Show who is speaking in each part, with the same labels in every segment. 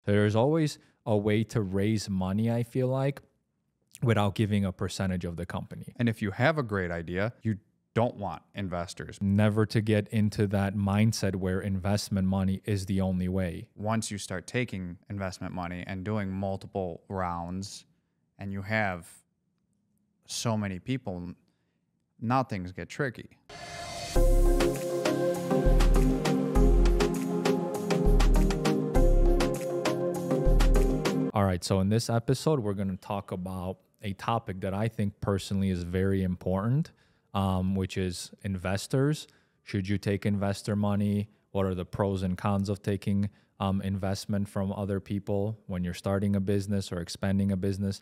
Speaker 1: So there's always a way to raise money, I feel like, without giving a percentage of the company.
Speaker 2: And if you have a great idea, you don't want investors.
Speaker 1: Never to get into that mindset where investment money is the only way.
Speaker 2: Once you start taking investment money and doing multiple rounds and you have so many people, now things get tricky.
Speaker 1: All right, so in this episode, we're going to talk about a topic that I think personally is very important, which is investors. Should you take investor money? What are the pros and cons of taking investment from other people when you're starting a business or expanding a business,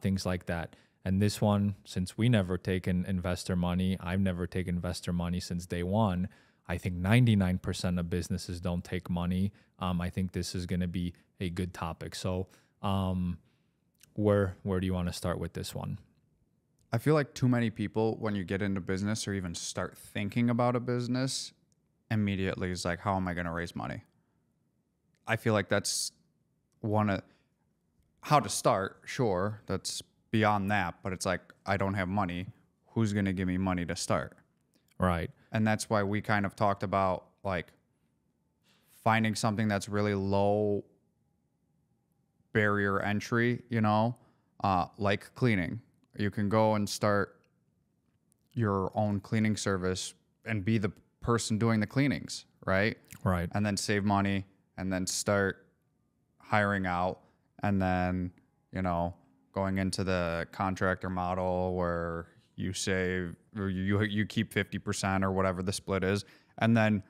Speaker 1: things like that. And this one, since we never taken investor money, I've never taken investor money since day one. I think 99% of businesses don't take money. I think this is going to be a good topic. So where do you want to start with this one?
Speaker 2: I feel like too many people, when you get into business or even start thinking about a business, immediately is like, how am I going to raise money? I feel like that's how to start, sure, that's beyond that, but it's like, I don't have money. Who's going to give me money to start?
Speaker 1: Right.
Speaker 2: And that's why we kind of talked about like finding something that's really low barrier entry, like cleaning. You can go and start your own cleaning service and be the person doing the cleanings, right?
Speaker 1: Right.
Speaker 2: And then save money and then start hiring out and then, going into the contractor model where you save or you keep 50% or whatever the split is. And then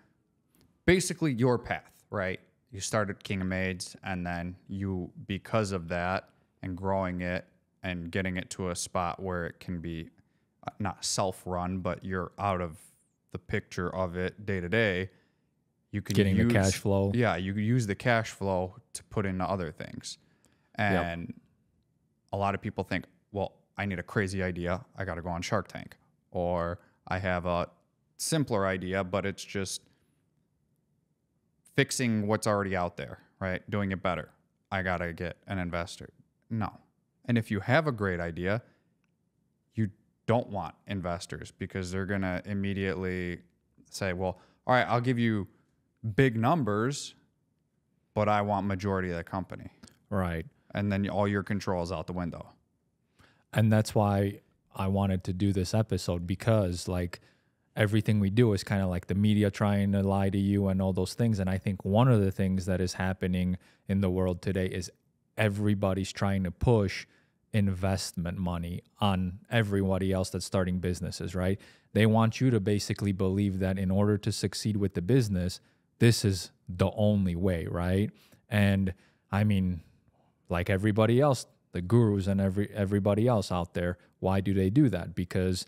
Speaker 2: basically your path, right? You started King of Maids and then you, because of that and growing it and getting it to a spot where it can be not self-run, but you're out of the picture of it day to day, you can
Speaker 1: use the cash flow.
Speaker 2: Yeah, you use the cash flow to put into other things. And a lot of people think, well, I need a crazy idea. I got to go on Shark Tank. Or I have a simpler idea, but it's just fixing what's already out there, right? Doing it better. I got to get an investor. No. And if you have a great idea, you don't want investors because they're going to immediately say, well, all right, I'll give you big numbers, but I want majority of the company.
Speaker 1: Right.
Speaker 2: And then all your control is out the window.
Speaker 1: And that's why I wanted to do this episode, because like everything we do is kind of like the media trying to lie to you and all those things. And I think one of the things that is happening in the world today is everybody's trying to push investment money on everybody else that's starting businesses, right? They want you to basically believe that in order to succeed with the business, this is the only way, right? And I mean, like everybody else, the gurus and everybody else out there, why do they do that? Because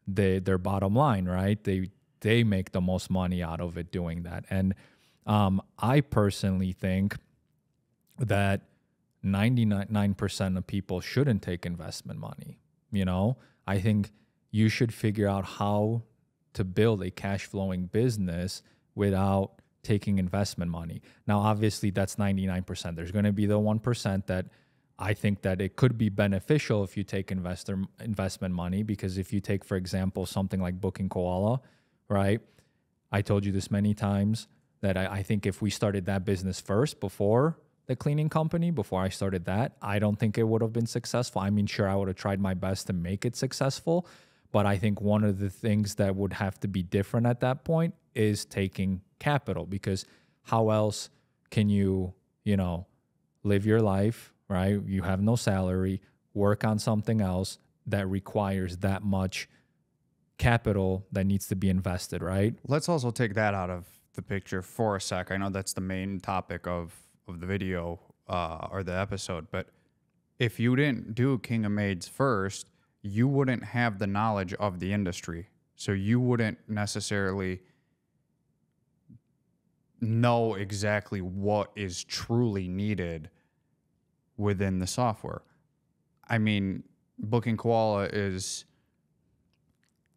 Speaker 1: their bottom line, right? They make the most money out of it doing that. And I personally think that 99% of people shouldn't take investment money. I think you should figure out how to build a cash flowing business without taking investment money. Now, obviously that's 99%. There's going to be the 1% that I think that it could be beneficial if you take investment money, because if you take, for example, something like booking Koala, right? I told you this many times that I think if we started that business first before the cleaning company, before I started that, I don't think it would have been successful. I mean, sure, I would have tried my best to make it successful, but I think one of the things that would have to be different at that point is taking capital, because how else can you, live your life, right? You have no salary, work on something else that requires that much capital that needs to be invested, right?
Speaker 2: Let's also take that out of the picture for a sec. I know that's the main topic of the video or the episode, but if you didn't do King of Maids first, you wouldn't have the knowledge of the industry. So you wouldn't necessarily know exactly what is truly needed within the software. I mean, booking Koala is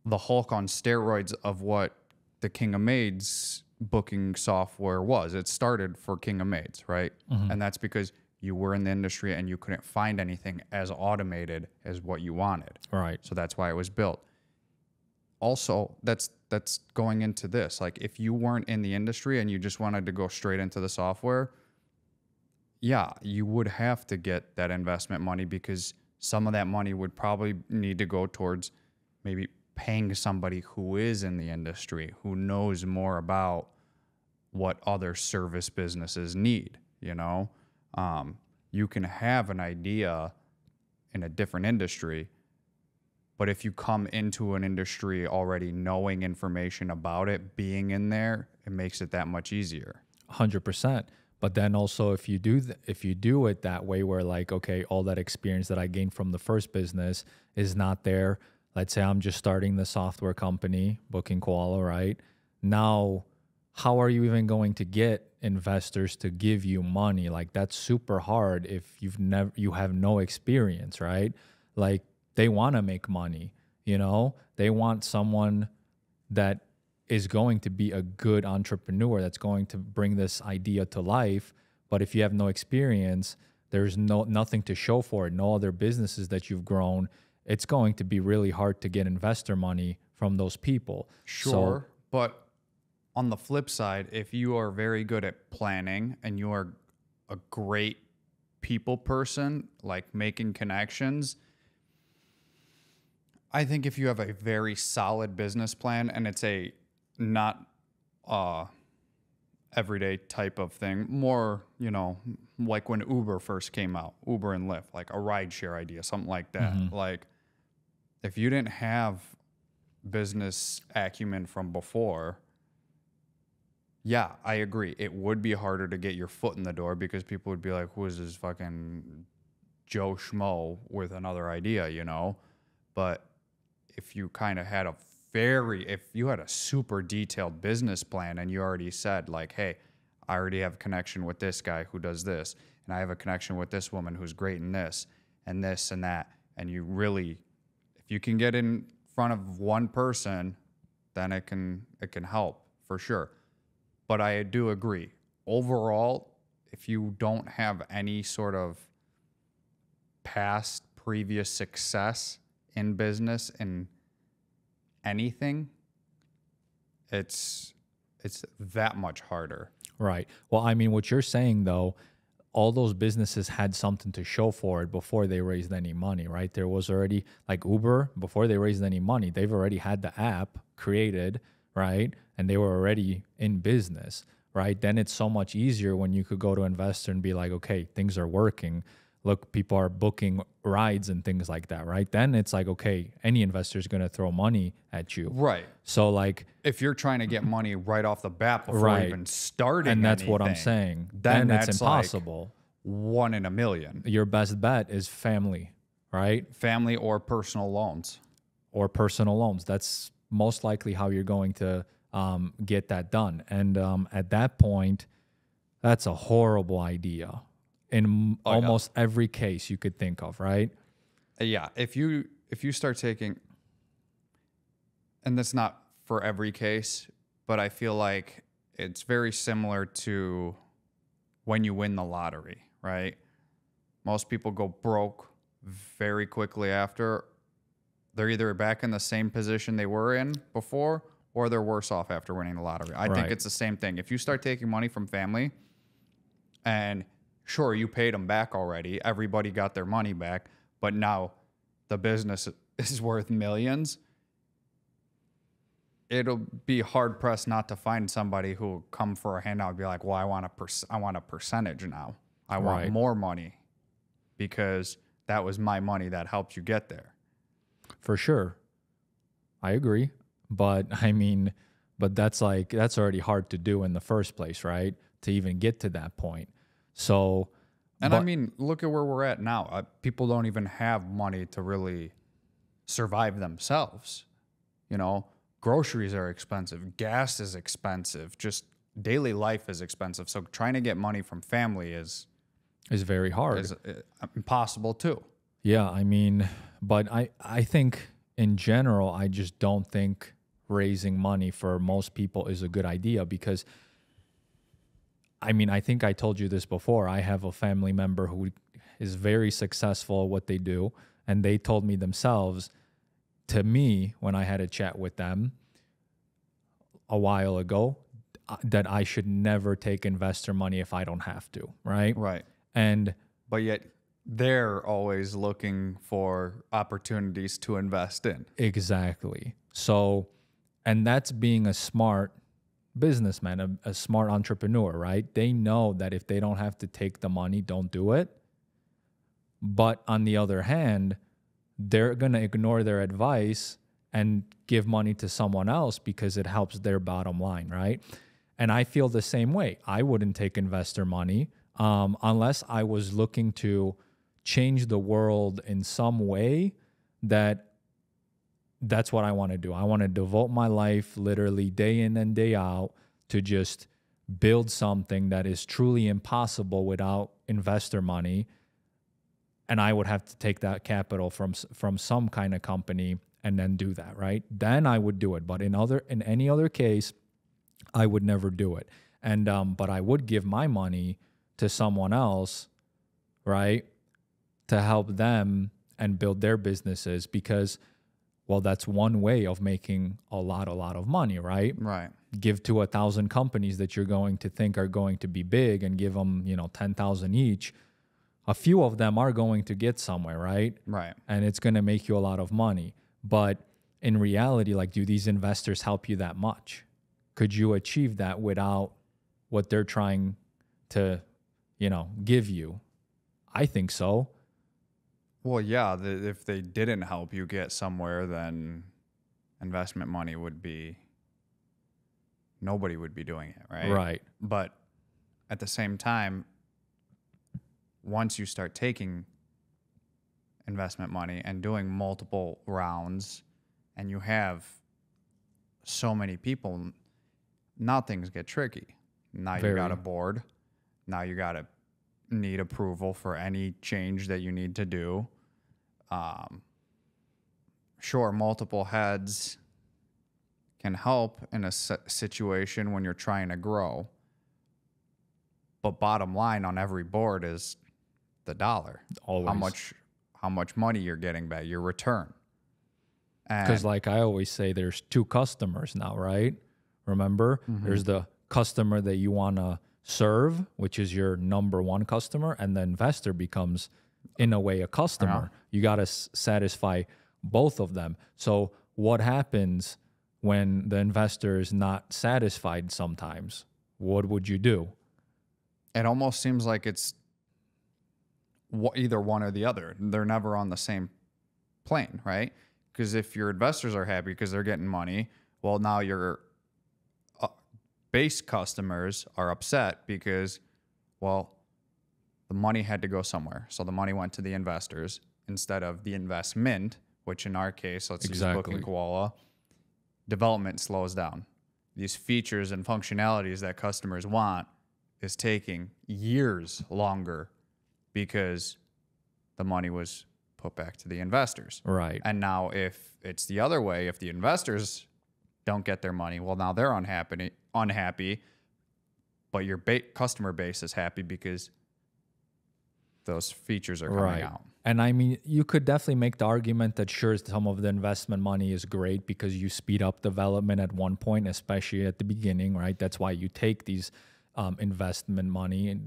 Speaker 2: the Hulk on steroids of what the King of Maids booking software was. It started for King of Maids, right? And that's because you were in the industry and you couldn't find anything as automated as what you wanted.
Speaker 1: Right.
Speaker 2: So that's why it was built. Also, that's going into this. Like, if you weren't in the industry and you just wanted to go straight into the software, yeah, you would have to get that investment money, because some of that money would probably need to go towards maybe paying somebody who is in the industry, who knows more about what other service businesses need. You know, you can have an idea in a different industry, but if you come into an industry already knowing information about it, being in there, it makes it that much easier.
Speaker 1: 100%. But then also, if you do it that way, where like, okay, all that experience that I gained from the first business is not there. Let's say I'm just starting the software company, booking Koala, right? Now, how are you even going to get investors to give you money? Like, that's super hard if you have no experience, right? Like, they want to make money, you know? They want someone that is going to be a good entrepreneur, that's going to bring this idea to life. But if you have no experience, there's nothing to show for it, no other businesses that you've grown. It's going to be really hard to get investor money from those people.
Speaker 2: Sure, but on the flip side, if you are very good at planning and you are a great people person, like making connections, I think if you have a very solid business plan and it's a not everyday type of thing, more, you know, like when Uber first came out, Uber and Lyft, like a rideshare idea, something like that. Like, if you didn't have business acumen from before, yeah, I agree. It would be harder to get your foot in the door, because people would be like, who is this fucking Joe Schmo with another idea, you know? But if you kind of had if you had a super detailed business plan and you already said like, hey, I already have a connection with this guy who does this, and I have a connection with this woman who's great in this and this and that, and you really, if you can get in front of one person, then it can help for sure. But I do agree. Overall, if you don't have any sort of previous success in business and anything, it's that much harder.
Speaker 1: Right. Well, I mean, what you're saying though, all those businesses had something to show for it before they raised any money, right? There was already, like Uber, before they raised any money, they've already had the app created, right? And they were already in business, right? Then it's so much easier when you could go to an investor and be like, okay, things are working. Look, people are booking rides and things like that, right? Then it's like, okay, any investor is going to throw money at you.
Speaker 2: Right.
Speaker 1: So like,
Speaker 2: if you're trying to get money right off the bat before even starting
Speaker 1: and that's
Speaker 2: anything,
Speaker 1: what I'm saying, then it's impossible.
Speaker 2: Like 1 in a million.
Speaker 1: Your best bet is family, right?
Speaker 2: Family or personal loans.
Speaker 1: Or personal loans. That's most likely how you're going to get that done. And at that point, that's a horrible idea in almost every case you could think of, right?
Speaker 2: Yeah. If you start taking, and that's not for every case, but I feel like it's very similar to when you win the lottery, right? Most people go broke very quickly after. They're either back in the same position they were in before, or they're worse off after winning the lottery. I think it's the same thing. If you start taking money from family, and sure, you paid them back already, everybody got their money back, but now the business is worth millions, it'll be hard pressed not to find somebody who will come for a handout and be like, well, I want a percentage now. I want more money, because that was my money that helped you get there.
Speaker 1: For sure. I agree. But I mean, that's already hard to do in the first place, right? To even get to that point. So,
Speaker 2: and I mean, look at where we're at now. People don't even have money to really survive themselves. You know, groceries are expensive. Gas is expensive. Just daily life is expensive. So trying to get money from family is
Speaker 1: very hard.
Speaker 2: Is impossible too.
Speaker 1: Yeah, I mean, but I think in general, I just don't think raising money for most people is a good idea, because I mean, I think I told you this before. I have a family member who is very successful at what they do, and they told me themselves to me when I had a chat with them a while ago that I should never take investor money if I don't have to, right?
Speaker 2: Right.
Speaker 1: And
Speaker 2: But yet they're always looking for opportunities to invest in.
Speaker 1: exactly. So, and that's being a smart businessman, a smart entrepreneur, right? They know that if they don't have to take the money, don't do it. But on the other hand, they're going to ignore their advice and give money to someone else because it helps their bottom line, right? And I feel the same way. I wouldn't take investor money unless I was looking to change the world in some way. That's what I want to do. I want to devote my life literally day in and day out to just build something that is truly impossible without investor money. And I would have to take that capital from some kind of company and then do that, right? Then I would do it. But in any other case, I would never do it. And but I would give my money to someone else, right, to help them and build their businesses, because, well, that's one way of making a lot of money, right?
Speaker 2: Right.
Speaker 1: Give to 1,000 companies that you're going to think are going to be big and give them, 10,000 each. A few of them are going to get somewhere, right?
Speaker 2: Right.
Speaker 1: And it's going to make you a lot of money. But in reality, like, do these investors help you that much? Could you achieve that without what they're trying to, give you? I think so.
Speaker 2: Well, yeah, if they didn't help you get somewhere, then investment money nobody would be doing it, right?
Speaker 1: Right.
Speaker 2: But at the same time, once you start taking investment money and doing multiple rounds and you have so many people, now things get tricky. Now you got a board. Now you got to need approval for any change that you need to do. Sure, multiple heads can help in a situation when you're trying to grow. But bottom line on every board is the dollar.
Speaker 1: Always.
Speaker 2: How much money you're getting back, your return.
Speaker 1: Because like I always say, there's two customers now, right? Remember, there's the customer that you want to serve, which is your number one customer, and the investor becomes, in a way, a customer. You got to satisfy both of them. So what happens when the investor is not satisfied sometimes? What would you do?
Speaker 2: It almost seems like it's either one or the other. They're never on the same plane, right? Because if your investors are happy because they're getting money, well, now your base customers are upset because, well, the money had to go somewhere. So the money went to the investors instead of the investment, which in our case, let's use Book and Koala, development slows down. These features and functionalities that customers want is taking years longer because the money was put back to the investors.
Speaker 1: Right.
Speaker 2: And now if it's the other way, if the investors don't get their money, well, now they're unhappy, but your customer base is happy because those features are coming out.
Speaker 1: And I mean, you could definitely make the argument that sure, some of the investment money is great because you speed up development at one point, especially at the beginning, right? That's why you take these investment money,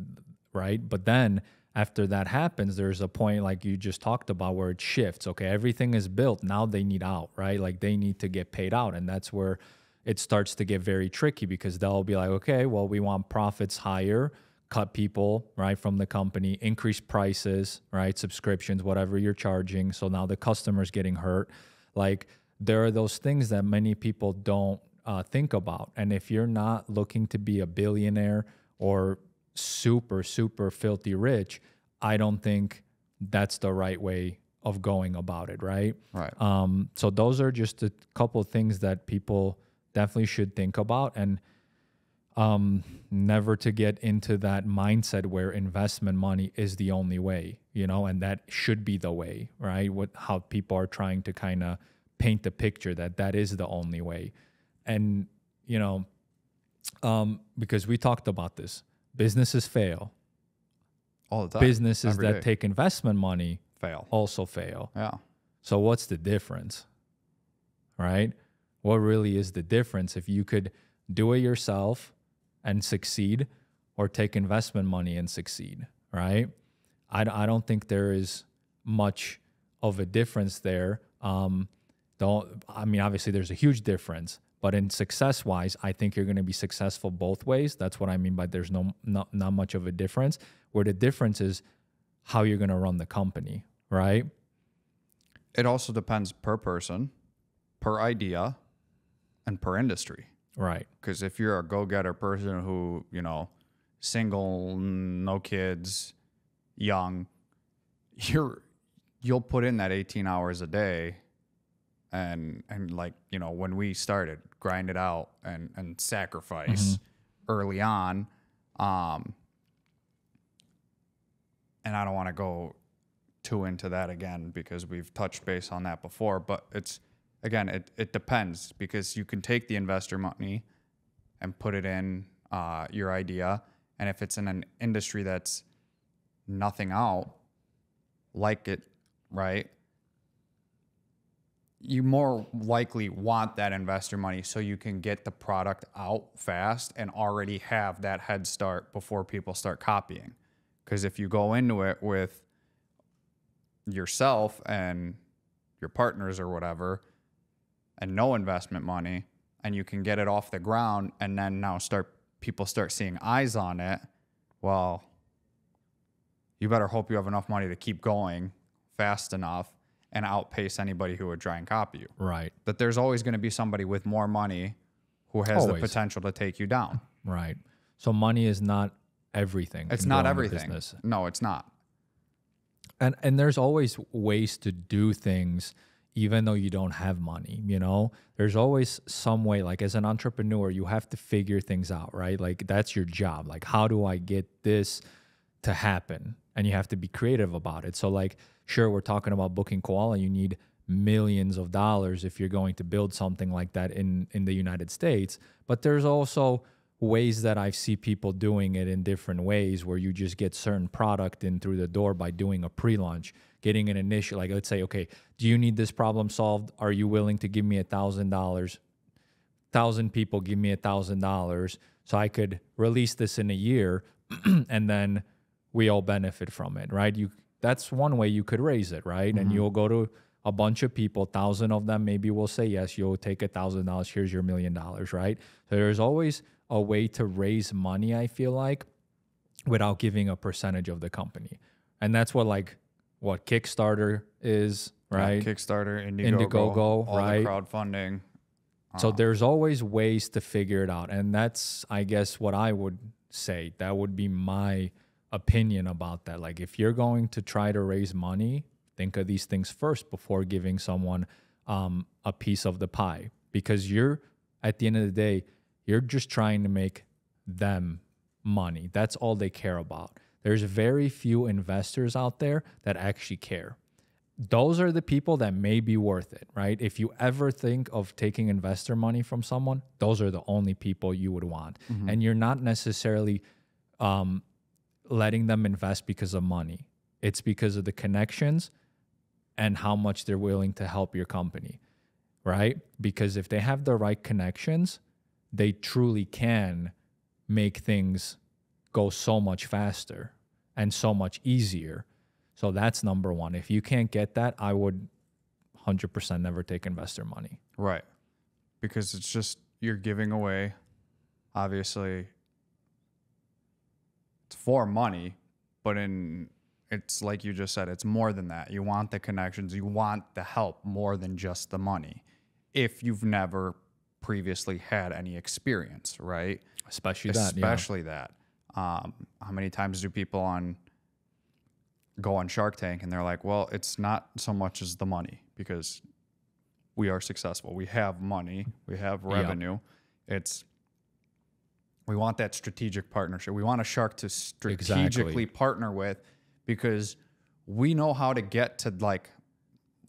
Speaker 1: right? But then after that happens, there's a point like you just talked about where it shifts. Okay, everything is built. Now they need out, right? Like they need to get paid out. And that's where it starts to get very tricky because they'll be like, okay, well, we want profits higher, cut people, right, from the company, increase prices, right, subscriptions, whatever you're charging. So now the customer's getting hurt. Like there are those things that many people don't think about. And if you're not looking to be a billionaire or super filthy rich, I don't think that's the right way of going about it, right?
Speaker 2: Right.
Speaker 1: So those are just a couple of things that people definitely should think about, and never to get into that mindset where investment money is the only way, and that should be the way, right? How people are trying to kind of paint the picture that is the only way. and you know, because we talked about this, businesses fail.
Speaker 2: All the time.
Speaker 1: Businesses
Speaker 2: Every
Speaker 1: that
Speaker 2: day.
Speaker 1: take investment money
Speaker 2: Fail.
Speaker 1: also fail.
Speaker 2: Yeah.
Speaker 1: So what's the difference, right? What really is the difference if you could do it yourself and succeed, or take investment money and succeed, right? I don't think there is much of a difference there. Obviously there's a huge difference, but in success wise, I think you're going to be successful both ways. That's what I mean by there's not much of a difference. Where the difference is how you're going to run the company, right?
Speaker 2: It also depends per person, per idea, and per industry.
Speaker 1: Right.
Speaker 2: Because if you're a go-getter person who, you know, single, no kids, young, you'll put in that 18 hours a day and like, you know, when we started, grind it out and sacrifice early on. And I don't want to go too into that again because we've touched base on that before, but it's, again, it depends, because you can take the investor money and put it in your idea. And if it's in an industry that's nothing out, like it, right? You more likely want that investor money so you can get the product out fast and already have that head start before people start copying. Because if you go into it with yourself and your partners or whatever, and no investment money, and you can get it off the ground, and then now people start seeing eyes on it, well, you better hope you have enough money to keep going fast enough and outpace anybody who would try and copy you.
Speaker 1: Right.
Speaker 2: But there's always going to be somebody with more money who has the potential to take you down.
Speaker 1: Right. So money is not everything.
Speaker 2: It's not everything. No, it's not.
Speaker 1: And there's always ways to do things even though you don't have money, you know? There's always some way, like as an entrepreneur, you have to figure things out, right? Like that's your job. Like, how do I get this to happen? And you have to be creative about it. So like, sure, we're talking about booking Koala. You need millions of dollars if you're going to build something like that in the United States. But there's also ways that I see people doing it in different ways, where you just get certain product in through the door by doing a pre-launch, getting an initial, like let's say, okay, do you need this problem solved? Are you willing to give me $1,000? 1,000 people give me $1,000 so I could release this in a year and then we all benefit from it, right? That's one way you could raise it, right? And you'll go to a bunch of people, 1,000 of them maybe will say yes, you'll take $1,000, here's your $1 million, right? So there's always a way to raise money, I feel like, without giving a percentage of the company. And that's what Kickstarter is, right?
Speaker 2: Yeah, Kickstarter, Indiegogo, all
Speaker 1: right?
Speaker 2: The crowdfunding.
Speaker 1: So there's always ways to figure it out. And that's, I guess, what I would say. That would be my opinion about that. Like, if you're going to try to raise money, think of these things first before giving someone a piece of the pie. Because at the end of the day, you're just trying to make them money. That's all they care about. There's very few investors out there that actually care. Those are the people that may be worth it, right? If you ever think of taking investor money from someone, those are the only people you would want. And you're not necessarily letting them invest because of money. It's because of the connections and how much they're willing to help your company, right? Because if they have the right connections, they truly can make things go so much faster and so much easier. So that's number one. If you can't get that, I would 100% never take investor money.
Speaker 2: Right. Because it's just, you're giving away, obviously, it's for money, but it's like you just said, it's more than that. You want the connections, you want the help more than just the money. If you've never previously had any experience, right?
Speaker 1: Especially
Speaker 2: that. How many times do people go on Shark Tank and they're like, well, it's not so much as the money because we are successful. We have money. We have revenue. We want that strategic partnership. We want a shark to strategically partner with, because we know how to get to, like,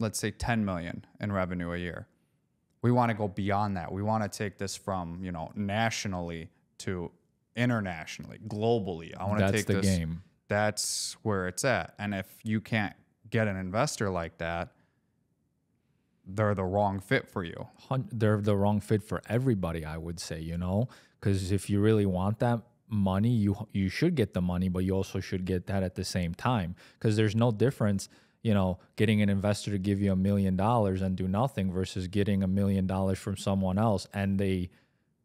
Speaker 2: let's say 10 million in revenue a year. We want to go beyond that. We want to take this from, you know, nationally to internationally, globally. I want to take
Speaker 1: the
Speaker 2: this.
Speaker 1: Game.
Speaker 2: That's where it's at. And if you can't get an investor like that, they're the wrong fit for you.
Speaker 1: They're the wrong fit for everybody, I would say, you know, because if you really want that money, you should get the money, but you also should get that at the same time, because there's no difference, you know, getting an investor to give you $1 million and do nothing versus getting $1 million from someone else and they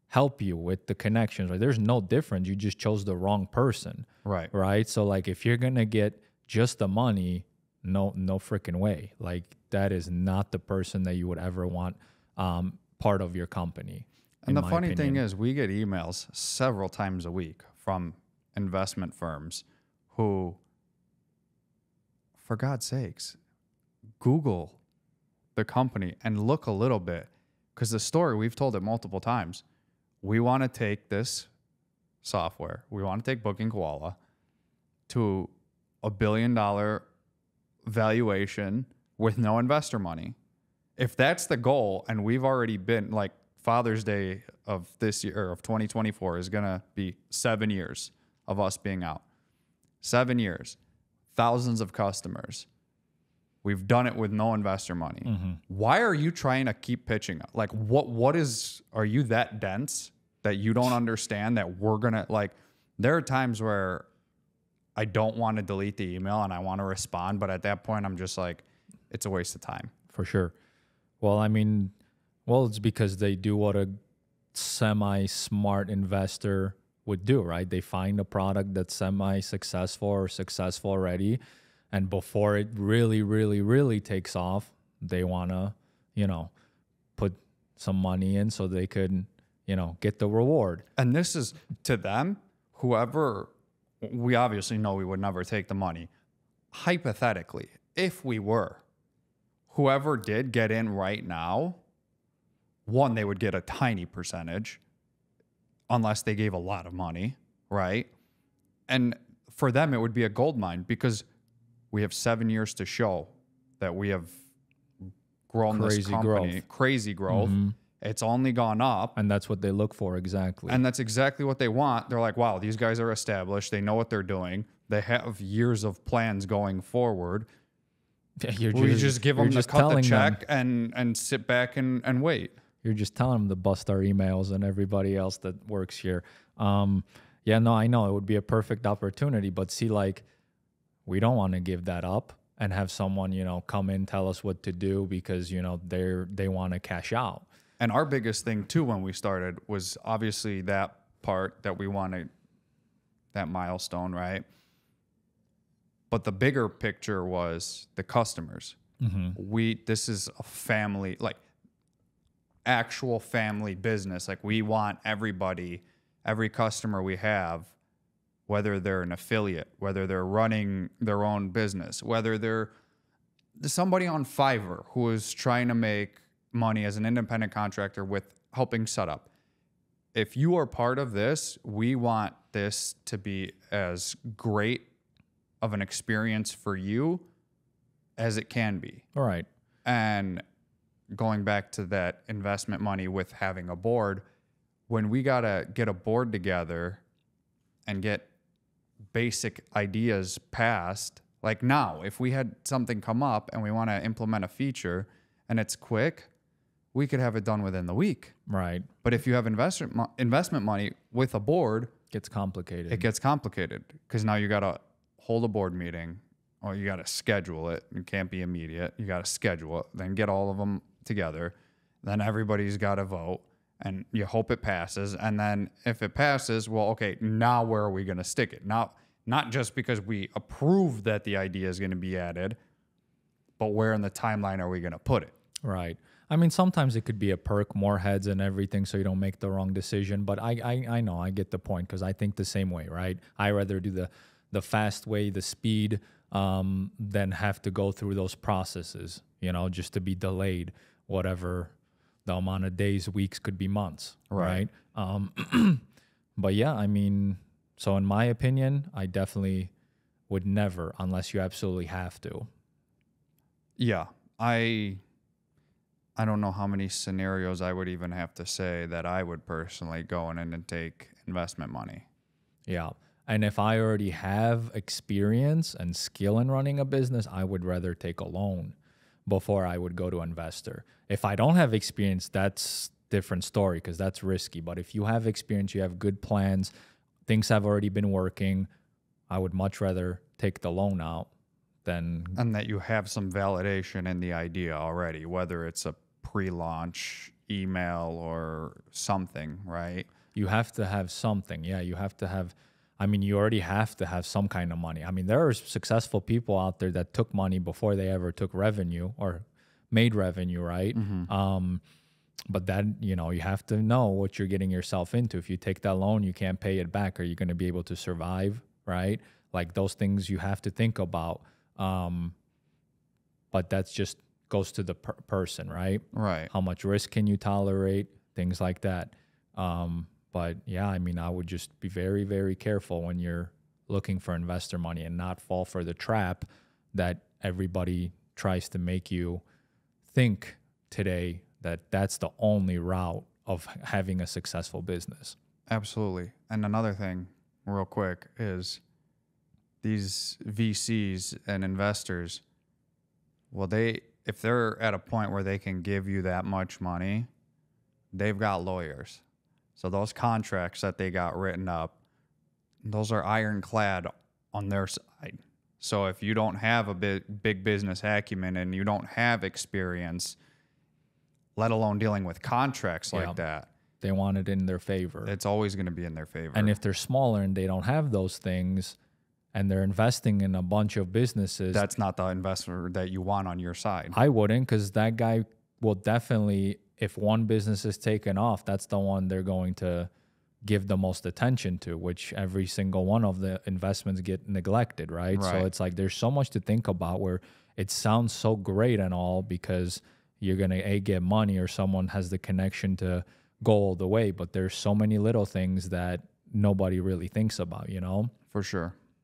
Speaker 1: help you with the connections. Right? There's no difference. You just chose the wrong person.
Speaker 2: Right.
Speaker 1: Right. So like if you're gonna get just the money, no freaking way. Like that is not the person that you would ever want part of your company.
Speaker 2: And the funny thing is, we get emails several times a week from investment firms who, for God's sakes, Google the company and look a little bit, because the story, we've told it multiple times. We want to take this software, we want to take Booking Koala to $1 billion valuation with no investor money. If that's the goal, and we've already been like, Father's Day of this year, of 2024, is going to be 7 years of us being out. 7 years, thousands of customers. We've done it with no investor money. Mm-hmm. Why are you trying to keep pitching? Like, are you that dense that you don't understand that we're going to, like, there are times where I don't want to delete the email and I want to respond, but at that point, I'm just like, it's a waste of time.
Speaker 1: For sure. Well, I mean, it's because they do what a semi-smart investor would do, right? They find a product that's semi-successful or successful already, and before it really, really, really takes off, they want to, you know, put some money in so they could, you know, get the reward.
Speaker 2: And this is, to them, whoever, we obviously know we would never take the money. Hypothetically, if we were, whoever did get in right now, one, they would get a tiny percentage unless they gave a lot of money, right? And for them, it would be a gold mine because we have 7 years to show that we have grown this company. Crazy growth. Mm-hmm. It's only gone up.
Speaker 1: And that's what they look for, exactly.
Speaker 2: And that's exactly what they want. They're like, wow, these guys are established. They know what they're doing. They have years of plans going forward. We just give them to cut the check and sit back and wait.
Speaker 1: You're just telling them to bust our emails and everybody else that works here. Yeah, no, I know it would be a perfect opportunity, but see, like, we don't want to give that up and have someone, you know, come in, tell us what to do because, you know, they want to cash out.
Speaker 2: And our biggest thing too, when we started, was obviously that part that we wanted, that milestone, right? But the bigger picture was the customers. Mm-hmm. This is a family, like, actual family business. Like, we want everybody, every customer we have, whether they're an affiliate, whether they're running their own business, whether they're somebody on Fiverr who is trying to make money as an independent contractor with helping set up. If you are part of this, we want this to be as great of an experience for you as it can be.
Speaker 1: All right.
Speaker 2: And going back to that investment money with having a board, when we got to get a board together and get basic ideas passed, like now, if we had something come up and we want to implement a feature and it's quick, we could have it done within the week.
Speaker 1: Right.
Speaker 2: But if you have investment money with a board,
Speaker 1: it gets complicated.
Speaker 2: It gets complicated because now you got to hold a board meeting, or you got to schedule it. It can't be immediate. You got to schedule it, then get all of them together. Then everybody's got to vote, and you hope it passes. And then if it passes, well, okay, now where are we going to stick it? Now, not just because we approve that the idea is going to be added, but where in the timeline are we going to put it?
Speaker 1: Right. I mean, sometimes it could be a perk, more heads and everything, so you don't make the wrong decision. But I know, I get the point, because I think the same way, right? I rather do the fast way, the speed, than have to go through those processes, you know, just to be delayed, whatever the amount of days, weeks, could be months, right? But yeah, I mean, so in my opinion, I definitely would never, unless you absolutely have to.
Speaker 2: Yeah, I don't know how many scenarios I would even have to say that I would personally go in and take investment money.
Speaker 1: Yeah. And if I already have experience and skill in running a business, I would rather take a loan before I would go to investor. If I don't have experience, that's different story because that's risky. But if you have experience, you have good plans, things have already been working, I would much rather take the loan out than.
Speaker 2: And that you have some validation in the idea already, whether it's a pre-launch email or something, right?
Speaker 1: You have to have something. Yeah, you have to have, I mean, you already have to have some kind of money. I mean, there are successful people out there that took money before they ever took revenue or made revenue, right? But that, you know, you have to know what you're getting yourself into. If you take that loan, you can't pay it back. Are you going to be able to survive, right? Like those things you have to think about. But that's just goes to the person, right?
Speaker 2: Right.
Speaker 1: How much risk can you tolerate? Things like that. But yeah, I mean, I would just be very, very careful when you're looking for investor money and not fall for the trap that everybody tries to make you think today that that's the only route of having a successful business.
Speaker 2: Absolutely. And another thing, real quick, is these VCs and investors, well, if they're at a point where they can give you that much money, they've got lawyers. So those contracts that they got written up, those are ironclad on their side. So if you don't have a big business acumen and you don't have experience, let alone dealing with contracts like that,
Speaker 1: they want it in their favor.
Speaker 2: It's always going to be in their favor.
Speaker 1: And if they're smaller and they don't have those things and they're investing in a bunch of businesses,
Speaker 2: that's not the investor that you want on your side.
Speaker 1: I wouldn't, because that guy will definitely, if one business is taken off, that's the one they're going to give the most attention to, which every single one of the investments get neglected, right? So it's like there's so much to think about where it sounds so great and all because you're going to get money or someone has the connection to go all the way, but there's so many little things that nobody really thinks about, you know?
Speaker 2: For sure.